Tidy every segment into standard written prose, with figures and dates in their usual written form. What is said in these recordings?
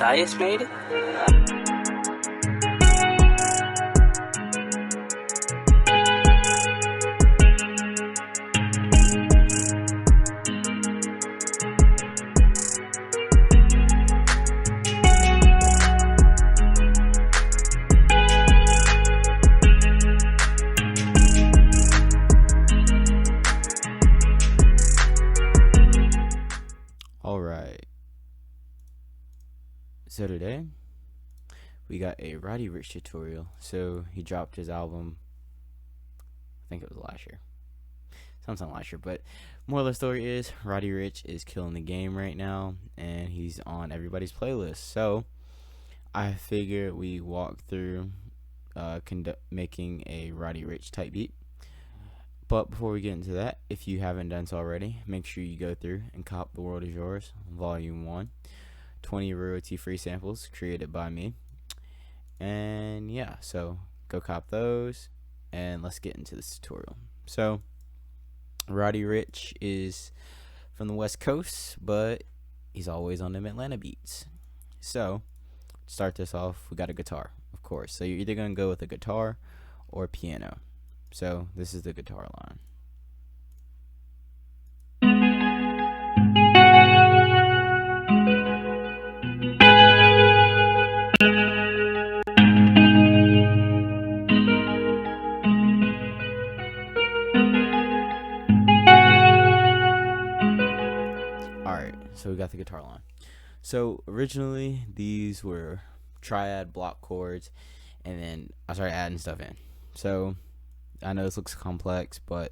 detalles, mate. Alright, so today we got a Roddy Rich tutorial. So he dropped his album, I think it was last year, sometime last year, but moral of the story is Roddy Rich is killing the game right now and he's on everybody's playlist. So I figured we walk through making a Roddy Rich type beat. But before we get into that, if you haven't done so already, make sure you go through and cop The World Is Yours, Volume 1. 20 royalty-free samples created by me. And yeah, so go cop those, and let's get into this tutorial. So, Roddy Rich is from the West Coast, but he's always on them Atlanta beats. So, to start this off, we got a guitar, of course. So you're either going to go with a guitar or a piano. So this is the guitar line. Alright, so we got the guitar line. So originally these were triad block chords, and then I started adding stuff in. So I know this looks complex, but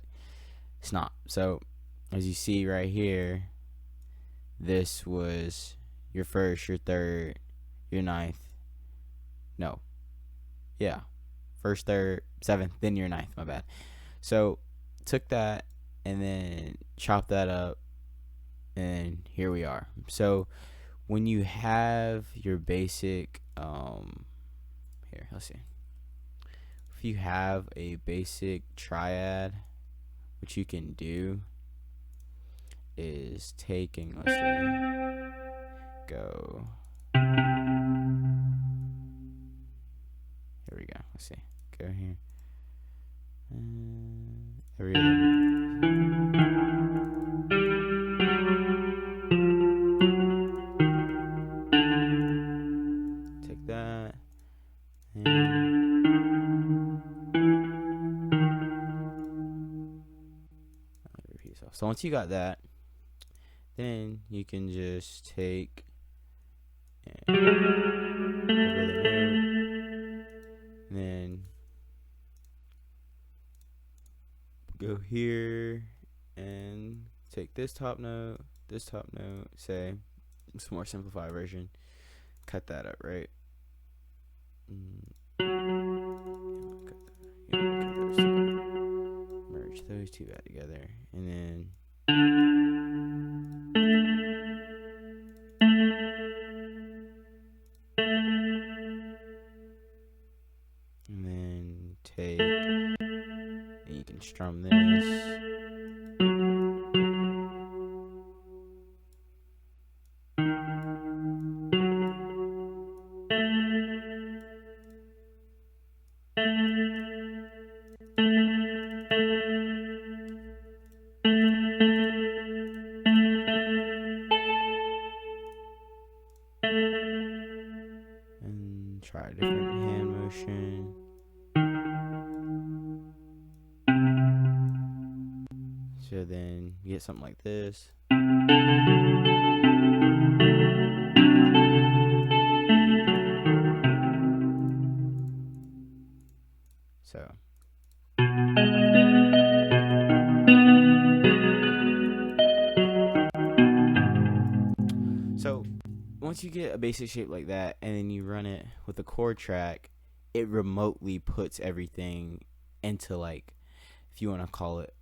it's not. So as you see right here, this was your first, your third, your ninth. No. Yeah. First, third, seventh, then your ninth, my bad. So took that and then chopped that up, and here we are. So when you have your basic here, let's see. If you have a basic triad, what you can do is taking, let's see, go, here we go, let's see, go here, every take that, and so once you got that, then you can just take and over the note, then go here and take this top note, say it's a more simplified version, cut that up, right? Merge those two back together, and then take, and you can strum this, and try a different hand motion. So then you get something like this. So once you get a basic shape like that, and then you run it with the chord track, it remotely puts everything into, like, if you want to call it,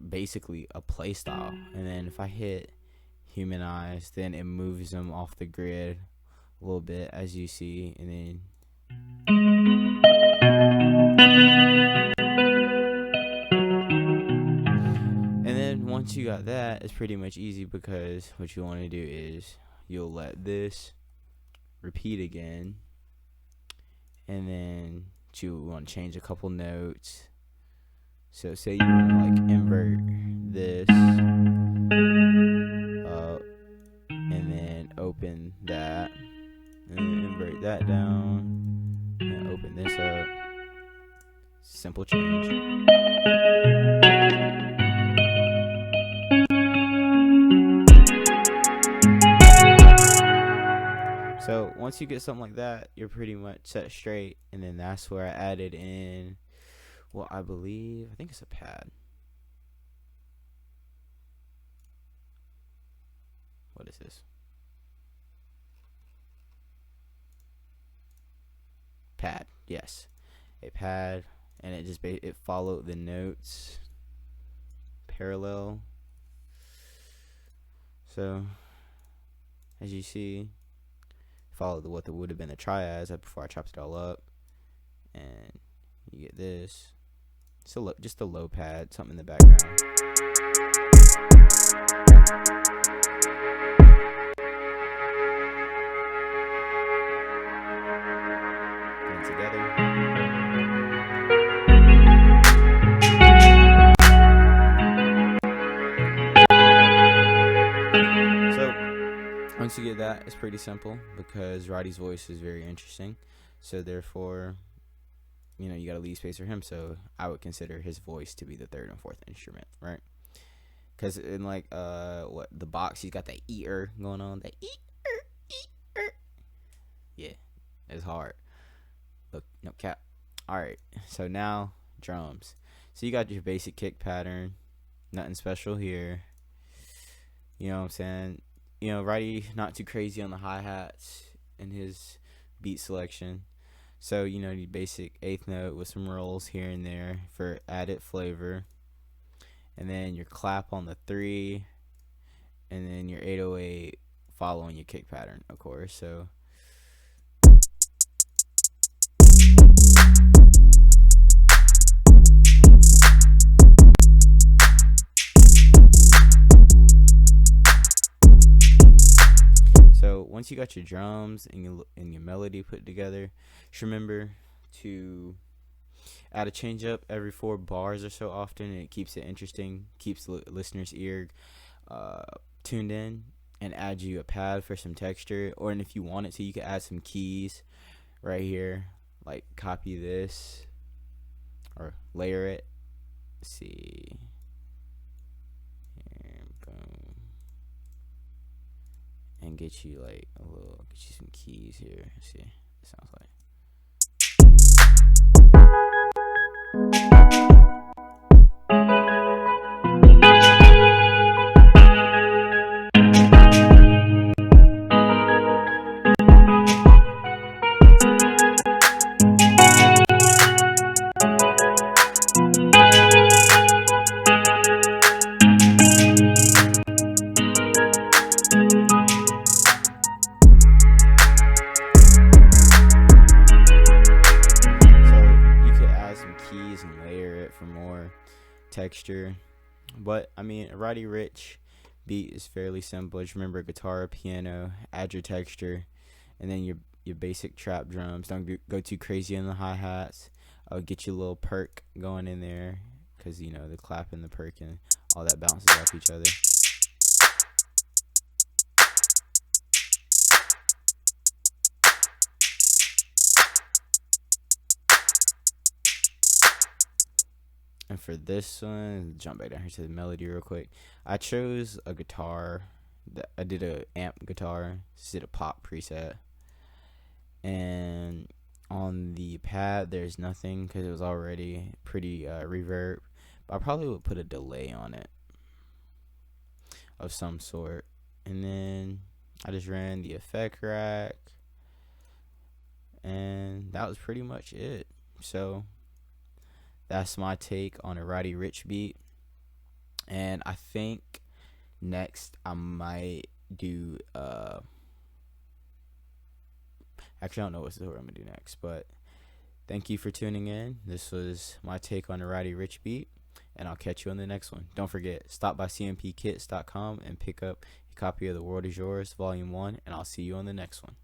basically a play style. And then if I hit humanize, then it moves them off the grid a little bit, as you see, and then once you got that, it's pretty much easy, because what you want to do is you'll let this repeat again, and then you want to change a couple notes. So say you want to like invert this up, and then open that, and then invert that down, and open this up. Simple change. So once you get something like that, you're pretty much set straight. And then that's where I added in, well, I think it's a pad. What is this? Pad, yes, a pad, and it just it followed the notes parallel. So as you see, followed what would have been the triads before I chopped it all up, and you get this. So just a low pad, something in the background. And together. So once you get that, it's pretty simple because Roddy's voice is very interesting. So therefore, you know, you got to leave space for him. So I would consider his voice to be the third and fourth instrument, right? Because in like what the box, he's got that ear going on, that ear. Yeah, it's hard. Look, no cap. All right, so now drums. So you got your basic kick pattern, nothing special here. You know what I'm saying? You know, Roddy not too crazy on the hi-hats in his beat selection. So, you know, the basic eighth note with some rolls here and there for added flavor. And then your clap on the 3. And then your 808 following your kick pattern, of course. So once you got your drums and your melody put together, just remember to add a change up every 4 bars or so often, and it keeps it interesting, keeps the listener's ear tuned in, and add you a pad for some texture. Or, and if you want it to, you can add some keys right here, like copy this or layer it. Let's see. Boom. And get you like get you some keys here. Let's see what it sounds like. For more texture. But I mean, a Roddy Rich beat is fairly simple. Just remember guitar, piano, add your texture, and then your basic trap drums. Don't go too crazy on the hi-hats. Get your little perk going in there, because you know the clap and the perk and all that bounces off each other. And for this one, jump back down here to the melody real quick. I chose a guitar. I did a amp guitar. Just did a pop preset. And on the pad, there's nothing because it was already pretty reverb. But I probably would put a delay on it of some sort. And then I just ran the effect rack. And that was pretty much it. So that's my take on a Roddy Rich beat. And I think next I might do actually I don't know what I'm gonna do next, but thank you for tuning in. This was my take on a Roddy Rich beat, and I'll catch you on the next one. Don't forget, stop by cmpkits.com and pick up a copy of The World Is Yours Volume 1, and I'll see you on the next one.